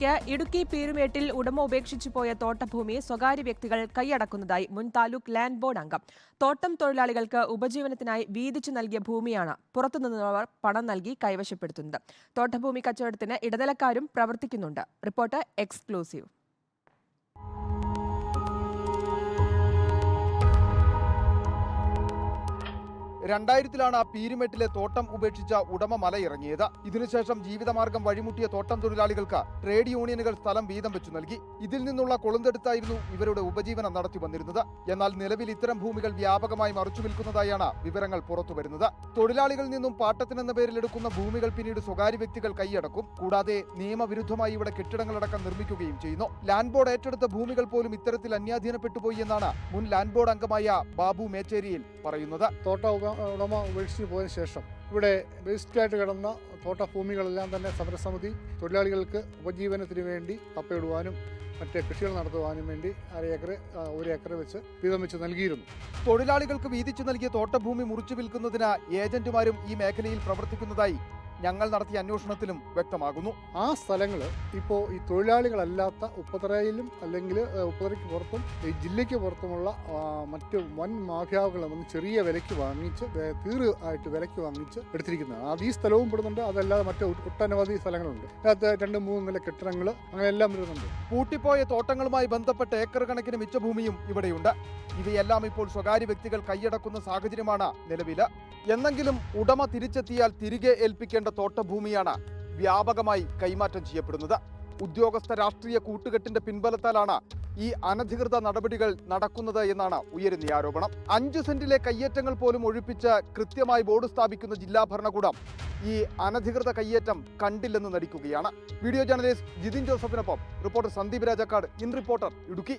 ഇടുക്കി പീരുമേട്ടിൽ ഉടമ ഉപേക്ഷിച്ചു പോയ തോട്ടഭൂമി സ്വകാര്യ വ്യക്തികൾ കൈയടക്കുന്നതായി മുൻ താലൂക്ക് ലാൻഡ് ബോർഡ് അംഗം. തോട്ടം തൊഴിലാളികൾക്ക് ഉപജീവനത്തിനായി വീതിച്ചു നൽകിയ ഭൂമിയാണ് പുറത്തുനിന്നുള്ളവർ പണം നൽകി കൈവശപ്പെടുത്തുന്നത്. തോട്ടഭൂമി കച്ചവടത്തിന് ഇടനിലക്കാരും പ്രവർത്തിക്കുന്നുണ്ട്. Report exclusive. 2000-ലാണ് പീരുമേട്ടിലെ തോട്ടം ഉപേക്ഷിച്ച ഉടമ മലയിറങ്ങിയത്. ഇതിനുശേഷം ജീവിതമാർഗം വഴിമുട്ടിയ തോട്ടം തൊഴിലാളികൾക്ക് ട്രേഡ് യൂണിയനുകൾ സ്ഥലം വീതം വെച്ചു നൽകി. ഇതിൽ നിന്നുള്ള കൊളുന്തെടുത്തായിരുന്നു ഇവരുടെ ഉപജീവനം നടത്തി വന്നിരുന്നത്. എന്നാൽ നിലവിൽ ഇത്തരം ഭൂമികൾ വ്യാപകമായി മറിച്ചു വിൽക്കുന്നതായാണ് വിവരങ്ങൾ പുറത്തുവരുന്നത്. തൊഴിലാളികളിൽ നിന്നും പാട്ടത്തിനെന്ന പേരിൽ എടുക്കുന്ന ഭൂമികൾ പിന്നീട് സ്വകാര്യ വ്യക്തികൾ കൈയടക്കും. കൂടാതെ നിയമവിരുദ്ധമായി ഇവിടെ കെട്ടിടങ്ങളടക്കം നിർമ്മിക്കുകയും ചെയ്യുന്നു. ലാൻഡ് ബോർഡ് ഏറ്റെടുത്ത ഭൂമികൾ പോലും ഇത്തരത്തിൽ അന്യാധീനപ്പെട്ടുപോയി എന്നാണ് മുൻ ലാൻഡ് ബോർഡ് അംഗമായ ബാബു മേച്ചേരിയിൽ പറയുന്നത്. ഉടമ ഉപേക്ഷിച്ച് പോയതിനു ശേഷം ഇവിടെ വേസ്റ്റായിട്ട് കിടന്ന തോട്ടഭൂമികളെല്ലാം തന്നെ സമരസമിതി തൊഴിലാളികൾക്ക് ഉപജീവനത്തിന് വേണ്ടി കപ്പയിടുവാനും മറ്റേ കൃഷികൾ നടത്തുവാനും വേണ്ടി 1 ഏക്കർ വെച്ച് വീതം വെച്ച് നൽകിയിരുന്നു. തൊഴിലാളികൾക്ക് വീതിച്ചു നൽകിയ തോട്ടഭൂമി മുറിച്ചു വിൽക്കുന്നതിന് ഏജന്റുമാരും ഈ മേഖലയിൽ പ്രവർത്തിക്കുന്നതായി ഞങ്ങൾ നടത്തിയ അന്വേഷണത്തിലും വ്യക്തമാകുന്നു. ആ സ്ഥലങ്ങൾ ഇപ്പോൾ ഈ തൊഴിലാളികളല്ലാത്ത ഉപ്പുതറയിലും അല്ലെങ്കിൽ ഉപ്പുതറയ്ക്ക് പുറത്തും ഈ ജില്ലയ്ക്ക് പുറത്തുമുള്ള മറ്റ് വൻ മാഫിയാകൾ വന്ന് ചെറിയ വിലയ്ക്ക് വാങ്ങിച്ച് ആയിട്ട് വിലയ്ക്ക് വാങ്ങിച്ച് എടുത്തിരിക്കുന്നതാണ്. അത് ഈ സ്ഥലവും പെടുന്നുണ്ട്. അതല്ലാതെ മറ്റ് ഒട്ടനവധി സ്ഥലങ്ങളുണ്ട്. അതിനകത്ത് 2-3 നില കെട്ടിടങ്ങൾ അങ്ങനെയെല്ലാം വരുന്നുണ്ട്. പൂട്ടിപ്പോയ തോട്ടങ്ങളുമായി ബന്ധപ്പെട്ട ഏക്കർ കണക്കിന് മിച്ചഭൂമിയും ഇവിടെയുണ്ട്. ഇവയെല്ലാം ഇപ്പോൾ സ്വകാര്യ വ്യക്തികൾ കൈയടക്കുന്ന സാഹചര്യമാണ് നിലവിൽ. എന്നെങ്കിലും ഉടമ തിരിച്ചെത്തിയാൽ തിരികെ ഏൽപ്പിക്കേണ്ട തോട്ടഭൂമിയാണ് വ്യാപകമായി കൈമാറ്റം ചെയ്യപ്പെടുന്നത്. ഉദ്യോഗസ്ഥ രാഷ്ട്രീയ കൂട്ടുകെട്ടിന്റെ പിൻബലത്താലാണ് ഈ അനധികൃത നടപടികൾ നടക്കുന്നത് എന്നാണ് ഉയരുന്ന ആരോപണം. 5 സെന്റിലെ കയ്യേറ്റങ്ങൾ പോലും ഒഴിപ്പിച്ച് കൃത്യമായി ബോർഡ് സ്ഥാപിക്കുന്ന ജില്ലാ ഭരണകൂടം ഈ അനധികൃത കയ്യേറ്റം കണ്ടില്ലെന്ന് നടിക്കുകയാണ്. വീഡിയോ ജേർണലിസ്റ്റ് ജിതിൻ ജോസഫിനൊപ്പം reporter Sandeep Rajakkad, in reporter, Idukki.